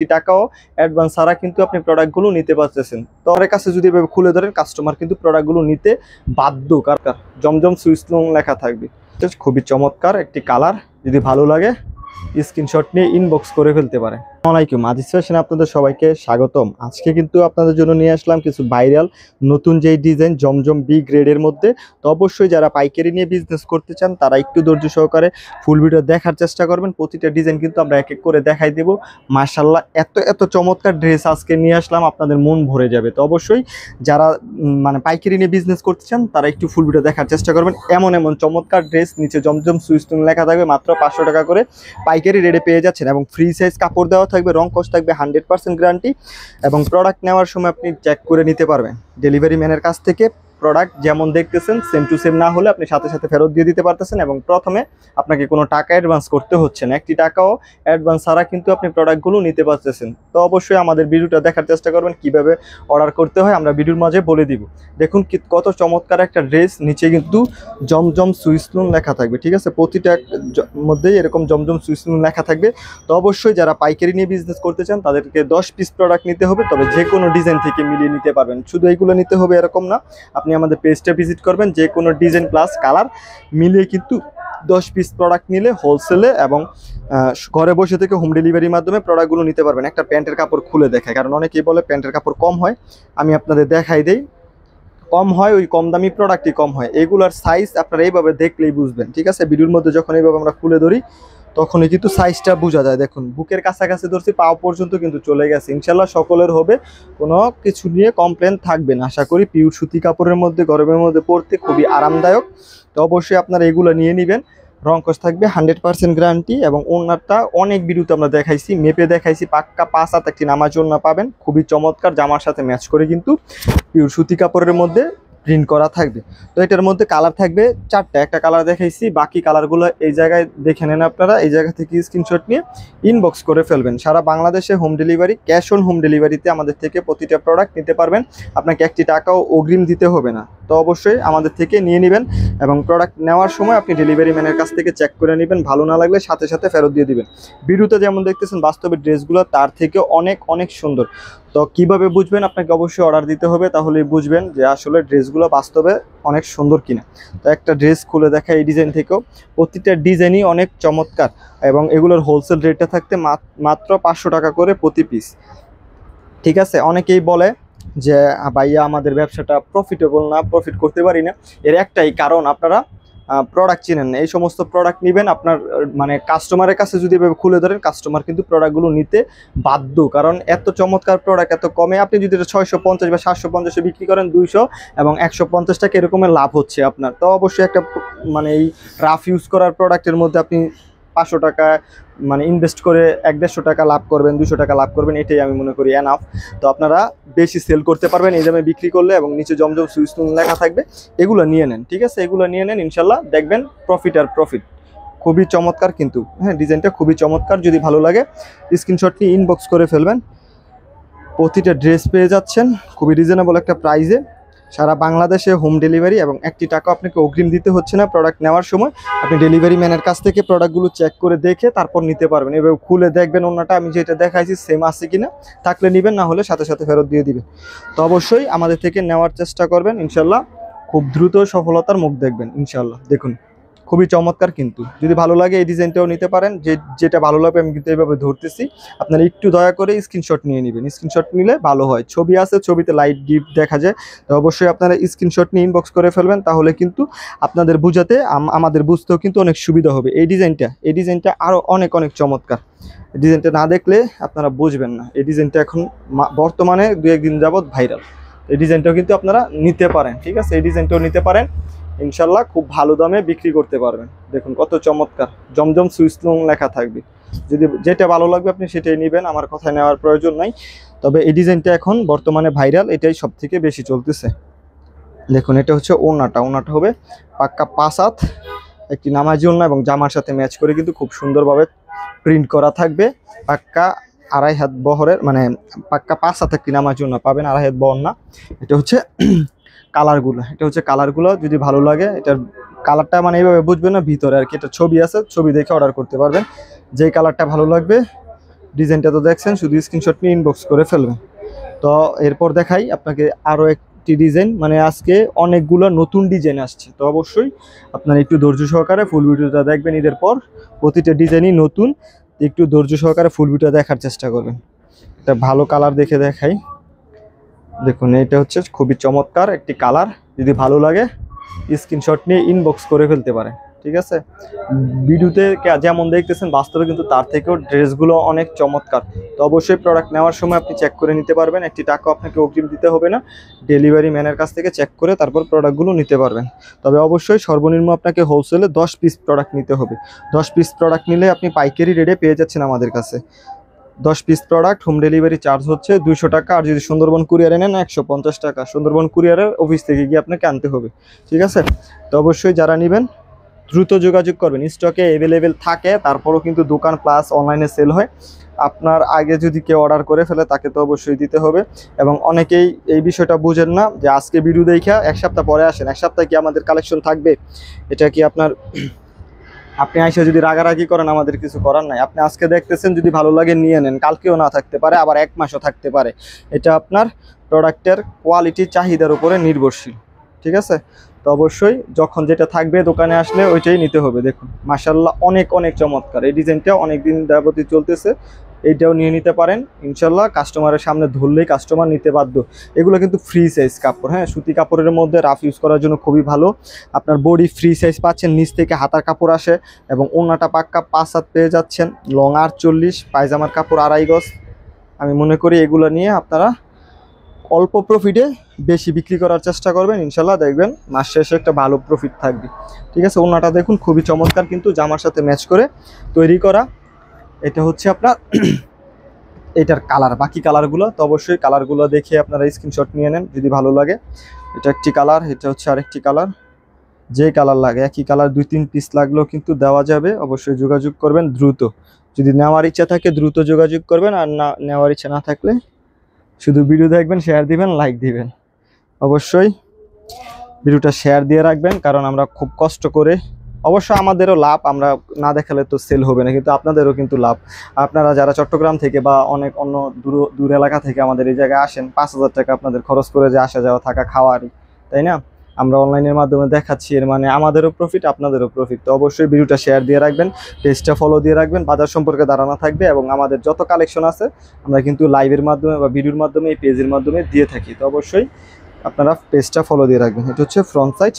টাকাও অ্যাডভান্স ছাড়া কিন্তু আপনি প্রোডাক্টগুলো নিতে পারতেছেন। তো আমার কাছে যদি এভাবে খুলে ধরেন কাস্টমার কিন্তু প্রোডাক্টগুলো নিতে বাধ্য। কার জমজম সুইস লোন লেখা থাকবে। খুবই চমৎকার একটি কালার, যদি ভালো লাগে স্ক্রিনশট নিয়ে ইনবক্স করে ফেলতে পারেন। আসসালামু আলাইকুম, আজিজ ফ্যাশনে আপনাদের সবাইকে স্বাগতম। আজকে কিন্তু আপনাদের জন্য নিয়ে আসলাম কিছু ভাইরাল নতুন যেই ডিজাইন জমজম বি গ্রেডের মধ্যে। তো অবশ্যই যারা পাইকারি নিয়ে বিজনেস করতে চান তারা একটু ধৈর্য সহকারে ফুল ভিডিও দেখার চেষ্টা করবেন। প্রতিটা ডিজাইন কিন্তু আমরা এক এক করে দেখাই দেব। মাশাআল্লাহ, এত এত চমৎকার ড্রেস আজকে নিয়ে আসলাম, আপনাদের মন ভরে যাবে। তো অবশ্যই যারা মানে পাইকারি নিয়ে বিজনেস করতে চান তারা একটু ফুল ভিডিও দেখার চেষ্টা করবেন। এমন এমন চমৎকার ড্রেস, নিচে জমজম সুইস লোন লেখা থাকবে, মাত্র 500 টাকা করে পাইকারি রেটে পেয়ে যাচ্ছেন এবং ফ্রি সাইজ কাপড় দেওয়া থাকবে, রং কস থাকবে 100% গ্যারান্টি এবং প্রোডাক্ট নেওয়ার সময় আপনি চেক করে নিতে পারবেন ডেলিভারি ম্যানের কাছ থেকে। প্রোডাক্ট যেমন দেখতেছেন সেম টু সেম না হলে আপনি সাথে সাথে ফেরত দিয়ে দিতে পারতেছেন এবং প্রথমে আপনাকে কোনো টাকা অ্যাডভান্স করতে হচ্ছে না। একটি টাকাও অ্যাডভান্স ছাড়া কিন্তু আপনি প্রোডাক্টগুলো নিতে পারতেছেন। তো অবশ্যই আমাদের ভিডিওটা দেখার চেষ্টা করবেন, কিভাবে অর্ডার করতে হয় আমরা ভিডিওর মাঝে বলে দিব। দেখুন কত চমৎকার একটা ড্রেস, নিচে কিন্তু জমজম সুইস লোন লেখা থাকবে। ঠিক আছে, প্রতিটা মধ্যেই এরকম জমজম সুইস লোন লেখা থাকবে। তো অবশ্যই যারা পাইকারি নিয়ে বিজনেস করতে চান তাদেরকে 10 পিস প্রোডাক্ট নিতে হবে, তবে যে কোনো ডিজাইন থেকে মিলিয়ে নিতে পারবেন। শুধু এইগুলো নিতে হবে এরকম না, আপনি আমাদের পেজটা ভিজিট করবেন, যে কোনো ডিজাইন প্লাস কালার মিলিয়ে কিন্তু 10 পিস প্রোডাক্ট নিলে হোলসেলে এবং ঘরে বসে থেকে হোম ডেলিভারির মাধ্যমে প্রোডাক্টগুলো নিতে পারবেন। একটা প্যান্টের কাপড় খুলে দেখায়, কারণ অনেকেই বলে প্যান্টের কাপড় কম হয়, আমি আপনাদের দেখাই দেই। কম হয়, ওই কম দামি প্রোডাক্টই কম হয়। এগুলার সাইজ আপনারা এইভাবে দেখলেই বুঝবেন। ঠিক আছে, ভিডিওর মধ্যে যখন এইভাবে আমরা খুলে ধরি তখনই কিন্তু সাইজটা বোঝা যায়। দেখুন বুকের কাছাকাছি ধরছি, পাও পর্যন্ত কিন্তু চলে গেছে। ইনশাল্লাহ সকলের হবে, কোনো কিছু নিয়ে কমপ্লেন থাকবে না আশা করি। পিওর সুতি কাপড়ের মধ্যে গরমের মধ্যে পরতে খুবই আরামদায়ক। তো অবশ্যই আপনারা এগুলো নিয়ে নেবেন। রং কস থাকবে 100% গ্যারান্টি এবং ওড়নাটা অনেক ভিডিওতে আমরা দেখাইছি, মেপে দেখাইছি, পাক্কা 5 হাত একটি নামাজ ওড়না পাবেন, খুবই চমৎকার। জামার সাথে ম্যাচ করে কিন্তু পিওর সুতি কাপড়ের মধ্যে প্রিন্ট করা থাকবে। তো এটার মধ্যে কালার থাকবে 4টা, একটা কালার দেখাইছি, বাকি কালারগুলো এই জায়গায় দেখে নেন আপনারা। এই জায়গা থেকে স্ক্রিনশট নিয়ে ইনবক্স করে ফেলবেন। সারা বাংলাদেশে home delivery, cash on home ডেলিভারিতে আমাদের থেকে প্রতিটা প্রোডাক্ট নিতে পারবেন, আপনাকে একটি টাকাও অগ্রিম দিতে হবে না। তো অবশ্যই আমাদের থেকে নিয়ে নেবেন এবং প্রোডাক্ট নেওয়ার সময় আপনি ডেলিভারি ম্যানের কাছ থেকে চেক করে নেবেন, ভালো না লাগলে সাথে সাথে ফেরত দিয়ে দিবেন। ভিডিওতে যেমন দেখতেছেন বাস্তবে ড্রেসগুলো তার থেকে অনেক অনেক সুন্দর। তো কিভাবে বুঝবেন? আপনাকে অবশ্যই অর্ডার দিতে হবে, তাহলেই বুঝবেন যে আসলে ড্রেসগুলো বাস্তবে অনেক সুন্দর কিনা। তো একটা ড্রেস খুলে দেখা এই ডিজাইন থেকেও, প্রতিটা ডিজাইনই অনেক চমৎকার এবং এগুলোর হোলসেল রেটটা থাকতে মাত্র 500 টাকা করে প্রতি পিস। ঠিক আছে, অনেকেই বলে যে ভাইয়া আমাদের ব্যবসাটা প্রফিটেবল না, প্রফিট করতে পারি না। এর একটাই কারণ, আপনারা প্রোডাক্ট চিনেন না। এই সমস্ত প্রোডাক্ট নেবেন, আপনার মানে কাস্টমারের কাছে যদি এভাবে খুলে ধরেন কাস্টমার কিন্তু প্রোডাক্টগুলো নিতে বাধ্য, কারণ এত চমৎকার প্রোডাক্ট এত কমে। আপনি যদি এটা 650 বা 750 বিক্রি করেন, 200 এবং 150 টাকা এরকমের লাভ হচ্ছে আপনার। তো অবশ্যই একটা মানে এই রাফ ইউজ করার প্রোডাক্টের মধ্যে আপনি 500 টাকা মানে ইনভেস্ট করে 150 টাকা লাভ করবেন, 200 টাকা লাভ করবেন, এটাই আমি মনে করি এনাফ। তো আপনারা বেশি সেল করতে পারবেন এই দামে বিক্রি করলে এবং নিচে জমজম সুইস লোন লেখা থাকবে। এগুলো নিয়ে নেন, ঠিক আছে, এগুলো নিয়ে নেন, ইনশাল্লাহ দেখবেন প্রফিট আর প্রফিট। খুবই চমৎকার কিন্তু, হ্যাঁ ডিজাইনটা খুবই চমৎকার। যদি ভালো লাগে স্ক্রিনশট নিয়ে ইনবক্স করে ফেলবেন। প্রতিটা ড্রেস পেয়ে যাচ্ছেন খুবই রিজনেবল একটা প্রাইসে, সারা বাংলাদেশে হোম ডেলিভারি এবং একটি টাকা আপনাকে অগ্রিম দিতে হচ্ছে না। প্রোডাক্ট নেওয়ার সময় আপনি ডেলিভারি ম্যানের কাছ থেকে প্রোডাক্টগুলো চেক করে দেখে তারপর নিতে পারবেন। এভাবে খুলে দেখবেন ওনাটা আমি যেটা দেখাইছি সেম আছে কিনা, থাকলে নেবেন, না হলে সাথে সাথে ফেরত দিয়ে দিবেন। তো অবশ্যই আমাদের থেকে নেওয়ার চেষ্টা করবেন, ইনশাল্লাহ খুব দ্রুত সফলতার মুখ দেখবেন ইনশাল্লাহ। দেখুন খুবই চমৎকার কিন্তু, যদি ভালো লাগে এই ডিজাইনটাও নিতে পারেন। যেটা ভালো লাগবে আমি কিন্তু এইভাবে ধরতেছি, আপনারা একটু দয়া করে স্ক্রিনশট নিয়ে নেবেন। স্ক্রিনশট নিলে ভালো হয়, ছবি আছে, ছবিতে লাইট গিফট দেখা যায়। তো অবশ্যই আপনারা স্ক্রিনশট নিয়ে ইনবক্স করে ফেলবেন, তাহলে কিন্তু আপনাদের বুঝাতে আমাদের বুঝতেও কিন্তু অনেক সুবিধা হবে। এই ডিজাইনটা আরও অনেক অনেক চমৎকার। ডিজাইনটা না দেখলে আপনারা বুঝবেন না। এই ডিজাইনটা এখন বর্তমানে 2-1 দিন যাবৎ ভাইরাল। এই ডিজাইনটাও কিন্তু আপনারা নিতে পারেন, ঠিক আছে, এই ডিজাইনটাও নিতে পারেন, ইনশাল্লাহ খুব ভালো দামে বিক্রি করতে পারবেন। দেখুন কত চমৎকার, জমজম সুইস লোন লেখা থাকবে। যদি যেটা ভালো লাগবে আপনি সেটাই নেবেন, আমার কথায় নেওয়ার প্রয়োজন নাই। তবে এই ডিজাইনটা এখন বর্তমানে ভাইরাল, এটাই সব থেকে বেশি চলতেছে। দেখুন এটা হচ্ছে ওড়নাটা হবে পাক্কা 5 হাত একটি নামাজি ওড়না এবং জামার সাথে ম্যাচ করে কিন্তু খুব সুন্দরভাবে প্রিন্ট করা থাকবে। পাক্কা 2.5 হাত বহরের, মানে পাক্কা 5 হাত একটি নামাজি ওড়না পাবেন, 2.5 হাত বহর না। এটা হচ্ছে কালারগুলো, যদি ভালো লাগে এটার কালারটা মানে এইভাবে বুঝবেন না ভিতরে আর কি, এটা ছবি আছে, ছবি দেখে অর্ডার করতে পারবেন। যেই কালারটা ভালো লাগবে ডিজাইনটা তো দেখছেন, শুধু স্ক্রিনশট নিয়ে ইনবক্স করে ফেলবেন। তো এরপর দেখাই আপনাকে আরও একটি ডিজাইন, মানে আজকে অনেকগুলো নতুন ডিজাইন আসছে, তো অবশ্যই আপনারা একটু ধৈর্য সহকারে ফুল ভিডিওটা দেখবেন। ঈদের পর প্রতিটা ডিজাইনই নতুন, একটু ধৈর্য সহকারে ফুল ভিডিও দেখার চেষ্টা করবেন। একটা ভালো কালার দেখে দেখাই, দেখুন এটা হচ্ছে খুবই চমৎকার একটি কালার। যদি ভালো লাগে স্ক্রিনশট নিয়ে ইনবক্স করে ফেলতে পারেন, ঠিক আছে। ভিডিওতে যেমন দেখতেছেন বাস্তবে কিন্তু তার থেকেও ড্রেসগুলো অনেক চমৎকার। তো অবশ্যই প্রোডাক্ট নেওয়ার সময় আপনি চেক করে নিতে পারবেন, একটি টাকা আপনাকে অগ্রিম দিতে হবে না, ডেলিভারি ম্যানের কাছ থেকে চেক করে তারপর প্রোডাক্টগুলো নিতে পারবেন। তবে অবশ্যই সর্বনিম্ন আপনাকে হোলসেলে 10 পিস প্রোডাক্ট নিতে হবে। 10 পিস প্রোডাক্ট নিলে আপনি পাইকারি রেটে পেয়ে যাচ্ছেন আমাদের কাছে। 10 piece product home delivery charge হচ্ছে 200 টাকা, আর যদি সুন্দরবন কুরিয়ারে নেন 150 টাকা। সুন্দরবন কুরিয়ারের অফিস থেকে গিয়ে আপনাকে আনতে হবে, ঠিক আছে। তো অবশ্যই যারা নেবেন দ্রুত যোগাযোগ করবেন, স্টকে অ্যাভেলেবেল থাকে, তারপরও কিন্তু দোকান প্লাস অনলাইনে সেল হয়। আপনার আগে যদি কেউ অর্ডার করে ফেলে তাকে তো অবশ্যই দিতে হবে। এবং অনেকেই এই বিষয়টা বুঝেন না যে আজকে ভিডিও দেখা এক সপ্তাহ পরে আসেন, এক সপ্তাহে কি আমাদের কালেকশন থাকবে? এটা কি আপনার আপনি আইসা যদি রাগারাগি করেন আমাদের কিছু করার নাই। আপনি আজকে দেখতেছেন, যদি ভালো লাগে নিয়ে নেন, কালকেও না থাকতে পারে, আবার 1 মাসও থাকতে পারে। এটা আপনার প্রোডাক্টের কোয়ালিটি চাহিদার উপরে নির্ভরশীল, ঠিক আছে। তো অবশ্যই যখন যেটা থাকবে দোকানে আসলে ওইটাই নিতে হবে। দেখুন মাশাআল্লাহ অনেক অনেক চমৎকার, এই ডিজাইনটা অনেক দিন যাবতই চলতেছে, এইটাও নিয়ে নিতে পারেন ইনশাল্লাহ। কাস্টমারের সামনে ধরলেই কাস্টমার নিতে বাধ্য। এগুলো কিন্তু ফ্রি সাইজ কাপড়, হ্যাঁ, সুতি কাপড়ের মধ্যে রাফ ইউজ করার জন্য খুবই ভালো। আপনার বডি ফ্রি সাইজ পাচ্ছেন, নিচ থেকে হাতার কাপড় আসে এবং ওড়নাটা পাক্কা 5 হাত পেয়ে যাচ্ছেন, লং 48, পায়জামার কাপড় 2.5 গজ। আমি মনে করি এগুলো নিয়ে আপনারা অল্প প্রফিটে বেশি বিক্রি করার চেষ্টা করবেন, ইনশাল্লাহ দেখবেন মাস শেষে একটা ভালো প্রফিট থাকবে, ঠিক আছে। ওড়নাটা দেখুন খুবই চমৎকার, কিন্তু জামার সাথে ম্যাচ করে তৈরি করা। এটা হচ্ছে আপনার এটার কালার, বাকি কালারগুলো তো অবশ্যই কালারগুলো দেখে আপনারা স্ক্রিনশট নিয়ে নেন যদি ভালো লাগে। এটা একটি কালার, এটা হচ্ছে আরেকটি কালার। যে কালার লাগে, একই কালার 2-3 পিস লাগলেও কিন্তু দেওয়া যাবে। অবশ্যই যোগাযোগ করবেন দ্রুত, যদি নেওয়ার ইচ্ছা থাকে দ্রুত যোগাযোগ করবেন, আর না নেওয়ার ইচ্ছা না থাকলে শুধু ভিডিও দেখবেন, শেয়ার দিবেন, লাইক দিবেন। অবশ্যই ভিডিওটা শেয়ার দিয়ে রাখবেন, কারণ আমরা খুব কষ্ট করে, অবশ্য আমাদেরও লাভ, আমরা না দেখালে তো সেল হবে না, কিন্তু আপনাদেরও কিন্তু লাভ। আপনারা যারা চট্টগ্রাম থেকে বা অনেক অন্য দূর এলাকা থেকে আমাদের এই জায়গায় আসেন, 5000 টাকা আপনাদের খরচ করে যে আসা যাওয়া থাকা খাওয়ারই, তাই না? আমরা অনলাইনের মাধ্যমে দেখাচ্ছি, এর মানে আমাদেরও প্রফিট, আপনাদেরও প্রফিট। তো অবশ্যই ভিডিওটা শেয়ার দিয়ে রাখবেন, পেজটা ফলো দিয়ে রাখবেন, বাজার সম্পর্কে ধারণা থাকবে। এবং আমাদের যত কালেকশন আছে আমরা কিন্তু লাইভের মাধ্যমে বা ভিডিওর মাধ্যমে, এই পেজের মাধ্যমে দিয়ে থাকি। তো অবশ্যই আপনারা পেজটা ফলো দিয়ে রাখবেন। এটা হচ্ছে ফ্রন্ট সাইড,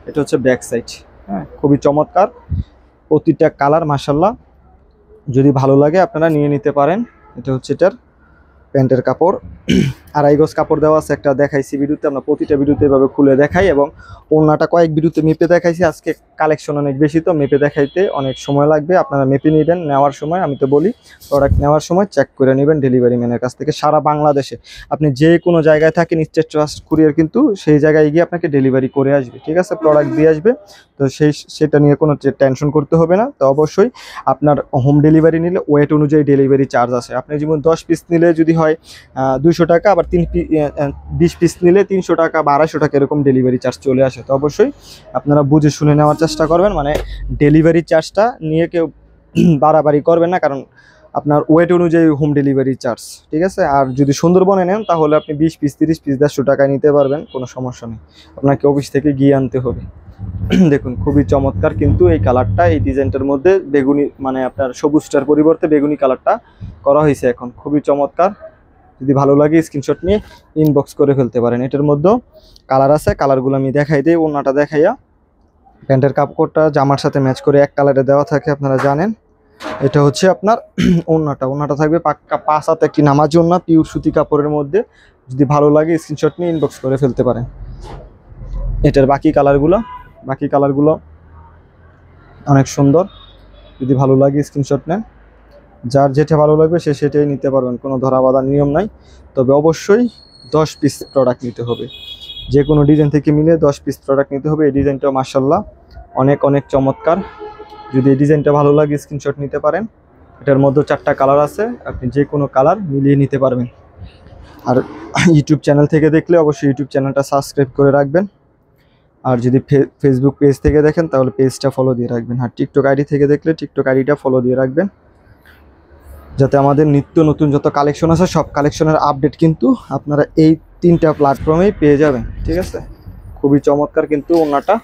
এটা হচ্ছে ব্যাক সাইড, হ্যাঁ, খুবই চমৎকার প্রতিটা কালার মাশাআল্লাহ। যদি ভালো লাগে আপনারা নিয়ে নিতে পারেন। এটা হচ্ছে এটার প্যান্টের কাপড়, 2.5 গজ কাপড় দেওয়া আছে, একটা দেখাইছি ভিডিওতে, আমরা প্রতিটা ভিডিওতে এভাবে খুলে দেখাই। এবং ওড়নাটা কয়েক ভিডিওতে মেপে দেখাইছি, আজকে কালেকশন অনেক বেশি তো মেপে দেখাইতে অনেক সময় লাগবে। আপনারা মেপে নেবেন নেওয়ার সময়, আমি তো বলি প্রোডাক্ট নেওয়ার সময় চেক করে নেবেন ডেলিভারি ম্যানের কাছ থেকে। সারা বাংলাদেশে আপনি যে কোনো জায়গায় থাকেন, স্টেট ট্রাস্ট কুরিয়ার কিন্তু সেই জায়গায় গিয়ে আপনাকে ডেলিভারি করে আসবে, ঠিক আছে, প্রোডাক্ট দিয়ে আসবে। তো সেটা নিয়ে কোনো টেনশন করতে হবে না। তো অবশ্যই আপনার হোম ডেলিভারি নিলে ওয়েট অনুযায়ী ডেলিভারি চার্জ আছে। আপনি যেমন 10 পিস নিলে যদি হয় 200 টাকা, আবার 20 পিস নিলে 300 টাকা বা 250 টাকা এরকম ডেলিভারি চার্জ চলে আসে। তো অবশ্যই আপনারা বুঝে শুনে নেওয়ার চেষ্টা করবেন, মানে ডেলিভারি চার্জটা নিয়ে কেউ বাড়াবাড়ি করবেন না, কারণ আপনার ওয়েট অনুযায়ী হোম ডেলিভারি চার্জ, ঠিক আছে। আর যদি সুন্দরবনে নেন তাহলে আপনি 20 পিস 30 পিস 150 টাকায় নিতে পারবেন, কোনো সমস্যা নেই, আপনাকে অফিস থেকে গিয়ে আনতে হবে। দেখুন খুবই চমৎকার কিন্তু এই কালারটা, এই ডিজাইনটার মধ্যে বেগুনি, মানে আপনার সবুজটার পরিবর্তে বেগুনি কালারটা করা হয়েছে এখন, খুবই চমৎকার। যদি ভালো লাগে স্ক্রিনশট নিয়ে ইনবক্স করে ফেলতে পারেন। এটার মধ্যেও কালার আছে, কালারগুলো আমি দেখাই দিই। ওড়নাটা দেখাইয়া, প্যান্টের কাপড়টা জামার সাথে ম্যাচ করে এক কালারে দেওয়া থাকে, আপনারা জানেন। এটা হচ্ছে আপনার ওড়নাটা থাকবে পাক্কা 5 হাত একটি নামাজি ওড়না, পিওর সুতি কাপড়ের মধ্যে। যদি ভালো লাগে স্ক্রিনশট নিয়ে ইনবক্স করে ফেলতে পারেন। এটার বাকি কালারগুলো অনেক সুন্দর, যদি ভালো লাগে স্ক্রিনশট নেন। যার যেটা ভালো লাগবে সে সেটাই নিতে পারবেন, কোনো ধরা বাঁধা নিয়ম নাই। তবে অবশ্যই 10 পিস প্রোডাক্ট নিতে হবে, যে কোনো ডিজাইন থেকে মিলে 10 পিস প্রোডাক্ট নিতে হবে। এই ডিজাইনটাও মাশাআল্লাহ অনেক অনেক চমৎকার। যদি এই ডিজাইনটা ভালো লাগে স্ক্রিনশট নিতে পারেন। এটার মধ্যে 4টা কালার আছে, আপনি যে কোনো কালার মিলিয়ে নিতে পারবেন। আর ইউটিউব চ্যানেল থেকে দেখলে অবশ্যই ইউটিউব চ্যানেলটা সাবস্ক্রাইব করে রাখবেন। আর যদি ফেসবুক পেজ থেকে দেখেন তাহলে পেজটা ফলো দিয়ে রাখবেন। আর টিকটক আইডি থেকে দেখলে টিকটক আইডিটা ফলো দিয়ে রাখবেন। যাতে আমাদের নিত্য নতুন যত কালেকশন আছে সব কালেকশনের আপডেট কিন্তু আপনারা এই 3টা প্ল্যাটফর্মেই পেয়ে যাবেন। ঠিক আছে, খুবই চমৎকার কিন্তু ওনাটা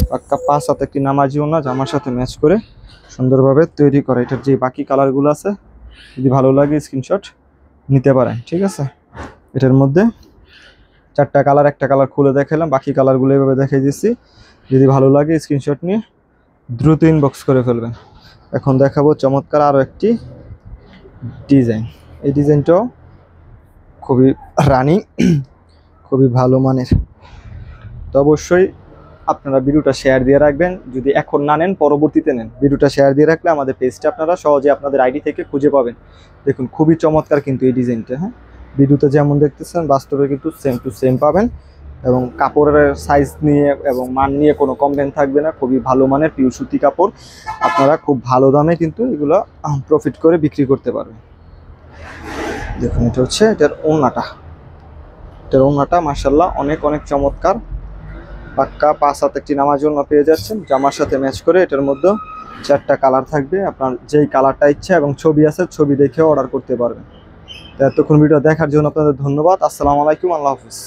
পাক্কা 5 হাতে একটি নামাজি ওনা, জামার সাথে ম্যাচ করে সুন্দরভাবে তৈরি করা। এটার যে বাকি কালারগুলো আছে যদি ভালো লাগে স্ক্রিনশট নিতে পারেন। ঠিক আছে, এটার মধ্যে 4টা কালার, একটা কালার খুলে দেখালাম, বাকি কালারগুলো এভাবে দেখাই দিচ্ছি। যদি ভালো লাগে স্ক্রিনশট নিয়ে দ্রুত ইনবক্স করে ফেলবেন। এখন দেখাবো চমৎকার আরও একটি ডিজাইন। এই ডিজাইনটাও খুবই রানিং, খুবই ভালো মানের। তো অবশ্যই আপনারা ভিডিওটা শেয়ার দিয়ে রাখবেন, যদি এখন না নেন পরবর্তীতে নেন। ভিডিওটা শেয়ার দিয়ে রাখলে আমাদের পেজটা আপনারা সহজে আপনাদের আইডি থেকে খুঁজে পাবেন। দেখুন খুবই চমৎকার কিন্তু এই ডিজাইনটা। হ্যাঁ, ভিডিওতে যেমন দেখতেছেন বাস্তবে কিন্তু সেম টু সেম পাবেন, এবং কাপড়ের সাইজ নিয়ে এবং মান নিয়ে কোনো কমপ্লেন থাকবে না। খুবই ভালো মানের পিওর সুতি কাপড়, আপনারা খুব ভালো দামে কিন্তু এগুলো প্রফিট করে বিক্রি করতে পারবেন। দেখুন এটা হচ্ছে এটার ওড়নাটা। এটার ওড়নাটা মাশাআল্লাহ অনেক অনেক চমৎকার, পাক্কা 5 হাত একটি নামাজ ওড়না পেয়ে যাচ্ছেন জামার সাথে ম্যাচ করে। এটার মধ্যে 4টা কালার থাকবে, আপনার যেই কালারটা ইচ্ছা এবং ছবি আছে ছবি দেখে অর্ডার করতে পারবেন। এতক্ষণ ভিডিও দেখার জন্য আপনাদের ধন্যবাদ। আসসালামু আলাইকুম, আল্লাহ হাফিজ।